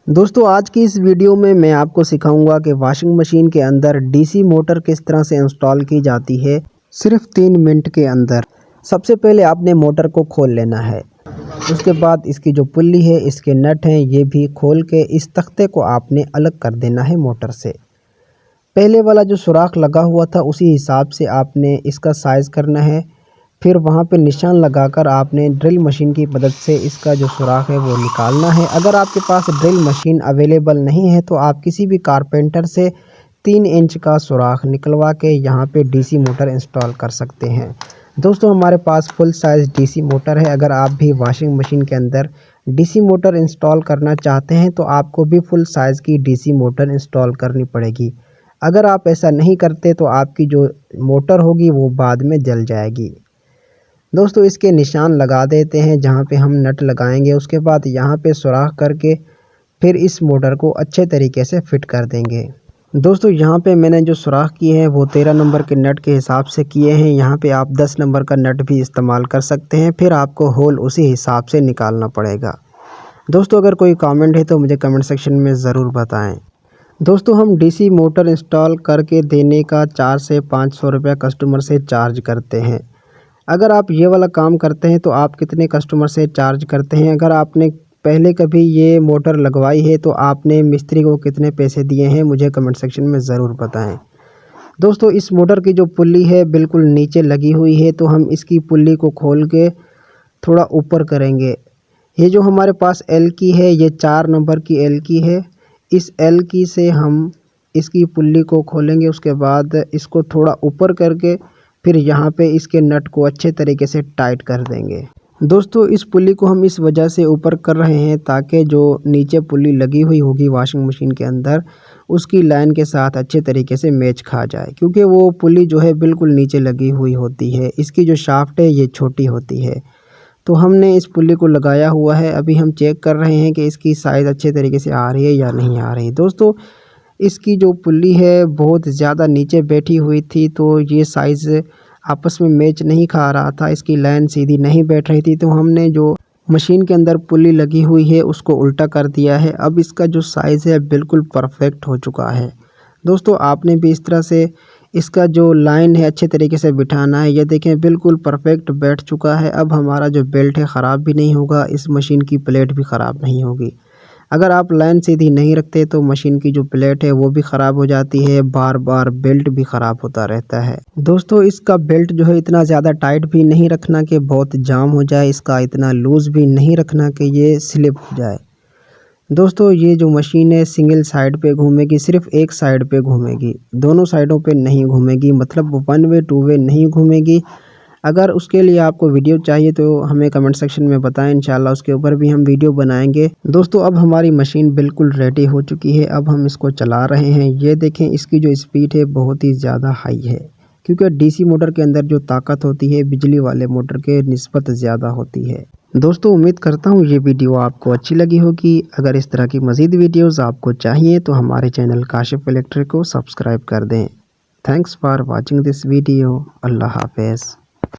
दोस्तों आज की इस वीडियो में मैं आपको सिखाऊंगा कि वॉशिंग मशीन के अंदर डीसी मोटर किस तरह से इंस्टॉल की जाती है सिर्फ 3 मिनट के अंदर। सबसे पहले आपने मोटर को खोल लेना है। उसके बाद इसकी जो पुल्ली है, इसके नट हैं, ये भी खोल के इस तख्ते को आपने अलग कर देना है मोटर से। पहले वाला जो सुराख लगा हुआ था उसी हिसाब से आपने इसका साइज़ करना है। फिर वहाँ पे निशान लगाकर आपने ड्रिल मशीन की मदद से इसका जो सुराख है वो निकालना है। अगर आपके पास ड्रिल मशीन अवेलेबल नहीं है तो आप किसी भी कारपेंटर से 3 इंच का सुराख निकलवा के यहाँ पे डीसी मोटर इंस्टॉल कर सकते हैं। दोस्तों हमारे पास फुल साइज़ डीसी मोटर है। अगर आप भी वॉशिंग मशीन के अंदर डीसी मोटर इंस्टॉल करना चाहते हैं तो आपको भी फुल साइज़ की डीसी मोटर इंस्टॉल करनी पड़ेगी। अगर आप ऐसा नहीं करते तो आपकी जो मोटर होगी वो बाद में जल जाएगी। दोस्तों इसके निशान लगा देते हैं जहाँ पे हम नट लगाएंगे। उसके बाद यहाँ पे सुराख करके फिर इस मोटर को अच्छे तरीके से फिट कर देंगे। दोस्तों यहाँ पे मैंने जो सुराख किए हैं वो 13 नंबर के नट के हिसाब से किए हैं। यहाँ पे आप 10 नंबर का नट भी इस्तेमाल कर सकते हैं। फिर आपको होल उसी हिसाब से निकालना पड़ेगा। दोस्तों अगर कोई कमेंट है तो मुझे कमेंट सेक्शन में ज़रूर बताएँ। दोस्तों हम डीसी मोटर इंस्टॉल करके देने का 400 से 500 रुपये कस्टमर से चार्ज करते हैं। अगर आप ये वाला काम करते हैं तो आप कितने कस्टमर से चार्ज करते हैं? अगर आपने पहले कभी ये मोटर लगवाई है तो आपने मिस्त्री को कितने पैसे दिए हैं, मुझे कमेंट सेक्शन में ज़रूर बताएं। दोस्तों इस मोटर की जो पुल्ली है बिल्कुल नीचे लगी हुई है, तो हम इसकी पुल्ली को खोल के थोड़ा ऊपर करेंगे। ये जो हमारे पास एल की है, ये 4 नंबर की एल की है। इस एल की से हम इसकी पुल्ली को खोलेंगे। उसके बाद इसको थोड़ा ऊपर करके फिर यहाँ पे इसके नट को अच्छे तरीके से टाइट कर देंगे। दोस्तों इस पुल्ली को हम इस वजह से ऊपर कर रहे हैं ताकि जो नीचे पुल्ली लगी हुई होगी वॉशिंग मशीन के अंदर उसकी लाइन के साथ अच्छे तरीके से मैच खा जाए, क्योंकि वो पुल्ली जो है बिल्कुल नीचे लगी हुई होती है। इसकी जो शाफ्ट है ये छोटी होती है। तो हमने इस पुल्ली को लगाया हुआ है। अभी हम चेक कर रहे हैं कि इसकी साइज़ अच्छे तरीके से आ रही है या नहीं आ रही। दोस्तों इसकी जो पुल्ली है बहुत ज़्यादा नीचे बैठी हुई थी, तो ये साइज़ आपस में मैच नहीं खा रहा था, इसकी लाइन सीधी नहीं बैठ रही थी। तो हमने जो मशीन के अंदर पुल्ली लगी हुई है उसको उल्टा कर दिया है। अब इसका जो साइज़ है बिल्कुल परफेक्ट हो चुका है। दोस्तों आपने भी इस तरह से इसका जो लाइन है अच्छे तरीके से बिठाना है। ये देखें बिल्कुल परफेक्ट बैठ चुका है। अब हमारा जो बेल्ट है ख़राब भी नहीं होगा, इस मशीन की प्लेट भी ख़राब नहीं होगी। अगर आप लाइन सीधी नहीं रखते तो मशीन की जो प्लेट है वो भी ख़राब हो जाती है, बार बार बेल्ट भी ख़राब होता रहता है। दोस्तों इसका बेल्ट जो है इतना ज़्यादा टाइट भी नहीं रखना कि बहुत जाम हो जाए, इसका इतना लूज़ भी नहीं रखना कि ये स्लिप हो जाए। दोस्तों ये जो मशीन है सिंगल साइड पे घूमेगी, सिर्फ एक साइड पे घूमेगी, दोनों साइडों पे नहीं घूमेगी, मतलब 1 वे 2 वे नहीं घूमेगी। अगर उसके लिए आपको वीडियो चाहिए तो हमें कमेंट सेक्शन में बताएं, इंशाल्लाह उसके ऊपर भी हम वीडियो बनाएंगे। दोस्तों अब हमारी मशीन बिल्कुल रेडी हो चुकी है। अब हम इसको चला रहे हैं। ये देखें इसकी जो स्पीड है बहुत ही ज़्यादा हाई है, क्योंकि डीसी मोटर के अंदर जो ताकत होती है बिजली वाले मोटर के निस्बत ज़्यादा होती है। दोस्तों उम्मीद करता हूँ ये वीडियो आपको अच्छी लगी होगी। अगर इस तरह की मज़ीद वीडियोज़ आपको चाहिए तो हमारे चैनल काशिफ इलेक्ट्रिक को सब्सक्राइब कर दें। Thanks for watching this video. अल्लाह हाफ़िज़।